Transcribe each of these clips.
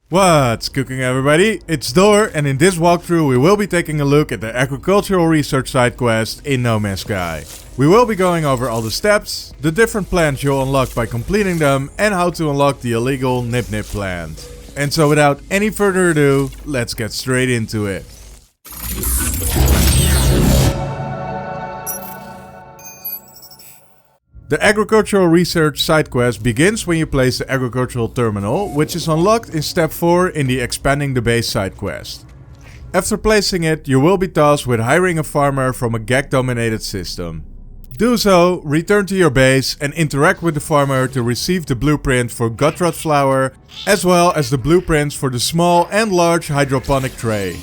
What's cooking, everybody? It's Door, and in this walkthrough we will be taking a look at the agricultural research side quest in No Man's Sky. We will be going over all the steps, the different plants you'll unlock by completing them, and how to unlock the illegal NipNip plant. And so without any further ado, let's get straight into it. The agricultural research side quest begins when you place the agricultural terminal, which is unlocked in step 4 in the expanding the base side quest. After placing it, you will be tasked with hiring a farmer from a GAG dominated system. Do so, return to your base and interact with the farmer to receive the blueprint for gut rot flour, as well as the blueprints for the small and large hydroponic tray.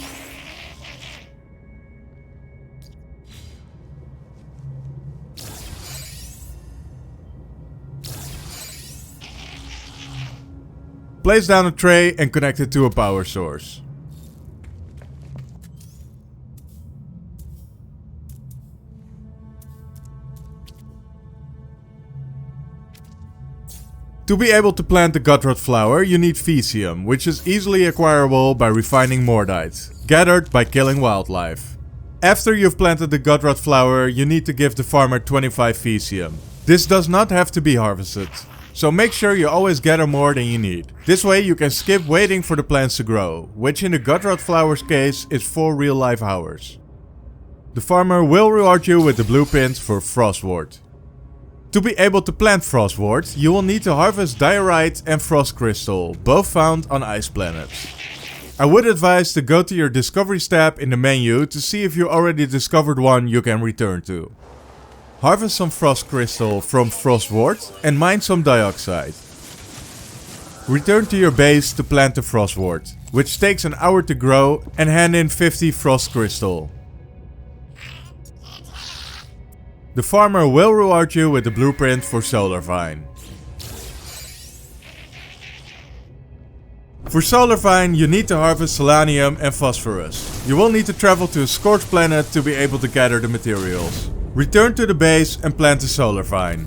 Place down a tray and connect it to a power source. To be able to plant the gut rot flour, you need Fecium, which is easily acquirable by refining Mordite, gathered by killing wildlife. After you've planted the gut rot flour, you need to give the farmer 25 Fecium. This does not have to be harvested, so make sure you always gather more than you need. This way you can skip waiting for the plants to grow, which in the gut rot flower's case is 4 real life hours. The farmer will reward you with the blueprint for frostwort. To be able to plant frostwort, you will need to harvest diorite and frost crystal, both found on ice planets. I would advise to go to your discoveries tab in the menu to see if you already discovered one you can return to. Harvest some frost crystal from frostwort and mine some dioxide. Return to your base to plant the frostwort, which takes an hour to grow, and hand in 50 frost crystal. The farmer will reward you with the blueprint for solar vine. For solar vine, you need to harvest selenium and phosphorus. You will need to travel to a scorched planet to be able to gather the materials. Return to the base and plant the solar vine.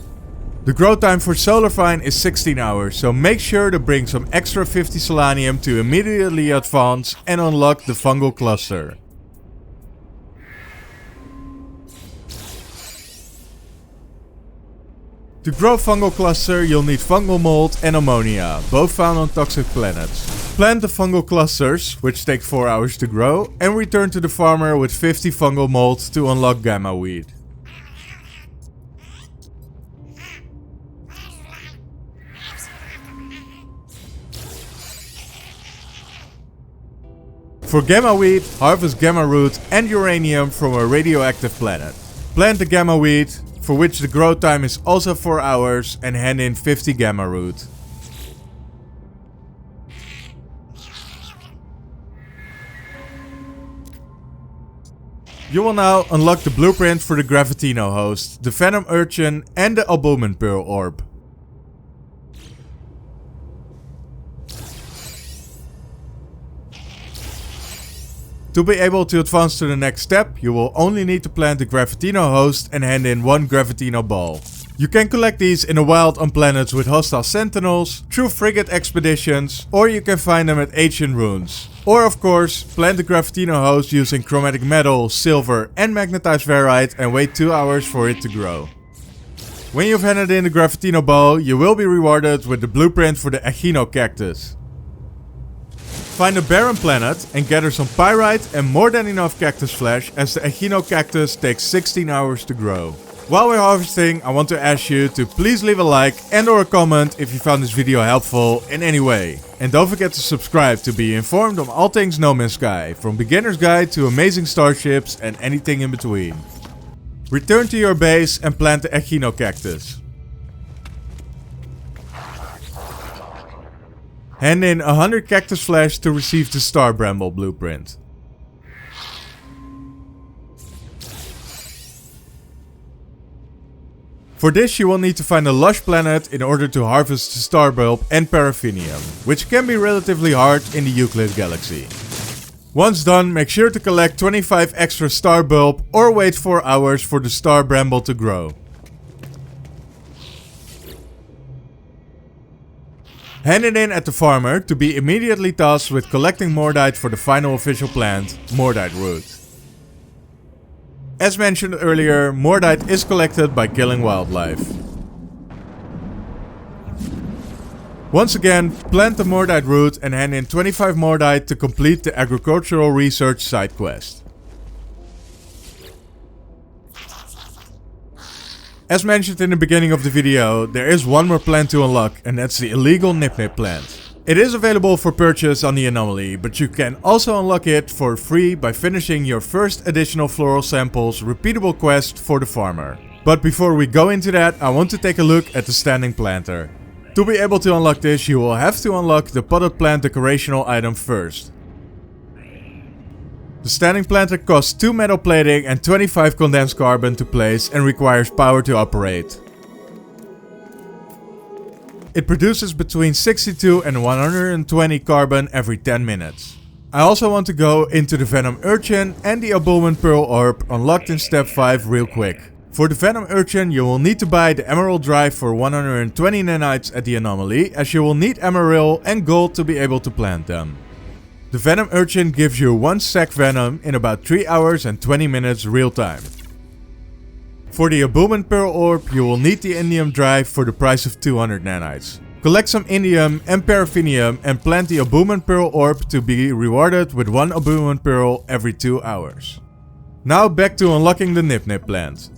The grow time for solar vine is 16 hours, so make sure to bring some extra 50 selenium to immediately advance and unlock the fungal cluster. To grow fungal cluster, you'll need fungal mold and ammonia, both found on toxic planets. Plant the fungal clusters, which take 4 hours to grow, and return to the farmer with 50 fungal mold to unlock gamma weed. For gamma weed, harvest gamma root and uranium from a radioactive planet. Plant the gamma weed, for which the grow time is also 4 hours, and hand in 50 gamma root. You will now unlock the blueprint for the Gravitino host, the Venom Urchin and the Albumin Pearl Orb. To be able to advance to the next step, you will only need to plant the Gravitino host and hand in 1 Gravitino ball. You can collect these in the wild on planets with hostile sentinels, through frigate expeditions, or you can find them at ancient ruins. Or of course, plant the Gravitino host using chromatic metal, silver and magnetized ferrite and wait 2 hours for it to grow. When you've handed in the Gravitino ball, you will be rewarded with the blueprint for the Echino cactus. Find a barren planet and gather some pyrite and more than enough cactus flesh, as the Echino cactus takes 16 hours to grow. While we're harvesting, I want to ask you to please leave a like and or a comment if you found this video helpful in any way. And don't forget to subscribe to be informed on all things No Man's Sky, from beginner's guide to amazing starships and anything in between. Return to your base and plant the Echino cactus. Hand in 100 cactus flesh to receive the Star Bramble blueprint. For this you will need to find a lush planet in order to harvest the Star Bulb and Paraffinium, which can be relatively hard in the Euclid galaxy. Once done, make sure to collect 25 extra Star Bulb or wait 4 hours for the Star Bramble to grow. Hand it in at the farmer to be immediately tasked with collecting Mordite for the final official plant, Mordite root. As mentioned earlier, Mordite is collected by killing wildlife. Once again, plant the Mordite root and hand in 25 Mordite to complete the agricultural research side quest. As mentioned in the beginning of the video, there is one more plant to unlock, and that's the illegal NipNip plant. It is available for purchase on the anomaly, but you can also unlock it for free by finishing your first additional floral samples repeatable quest for the farmer. But before we go into that, I want to take a look at the standing planter. To be able to unlock this, you will have to unlock the potted plant decorational item first. The standing planter costs 2 metal plating and 25 condensed carbon to place and requires power to operate. It produces between 62 and 120 carbon every 10 minutes. I also want to go into the Venom Urchin and the Abulman Pearl Orb unlocked in step 5 real quick. For the Venom Urchin, you will need to buy the Emerald Drive for 120 nanites at the anomaly, as you will need Emerald and Gold to be able to plant them. The Venom Urchin gives you 1 sack venom in about 3 hours and 20 minutes real time. For the Abulman Pearl Orb, you will need the Indium Drive for the price of 200 nanites. Collect some Indium and Paraffinium and plant the Abulman Pearl Orb to be rewarded with 1 Abulman Pearl every 2 hours. Now back to unlocking the NipNip plant.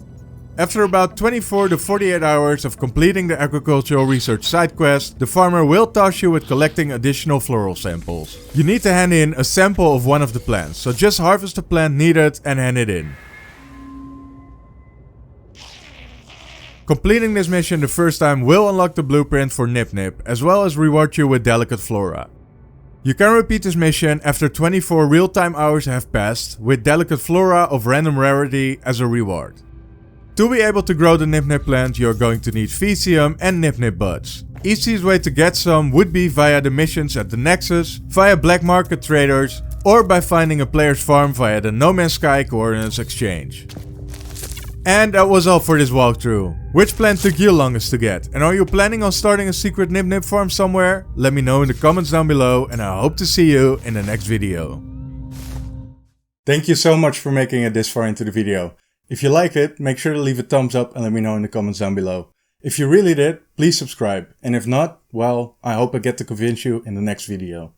After about 24 to 48 hours of completing the agricultural research side quest, the farmer will task you with collecting additional floral samples. You need to hand in a sample of one of the plants, so just harvest the plant needed and hand it in. Completing this mission the first time will unlock the blueprint for NipNip, as well as reward you with delicate flora. You can repeat this mission after 24 real-time hours have passed, with delicate flora of random rarity as a reward. To be able to grow the NipNip plant, you are going to need Fecium and NipNip buds. Easiest way to get some would be via the missions at the Nexus, via black market traders, or by finding a player's farm via the No Man's Sky coordinates exchange. And that was all for this walkthrough. Which plant took you longest to get? And are you planning on starting a secret NipNip farm somewhere? Let me know in the comments down below, and I hope to see you in the next video. Thank you so much for making it this far into the video. If you like it, make sure to leave a thumbs up and let me know in the comments down below. If you really did, please subscribe. And if not, well, I hope I get to convince you in the next video.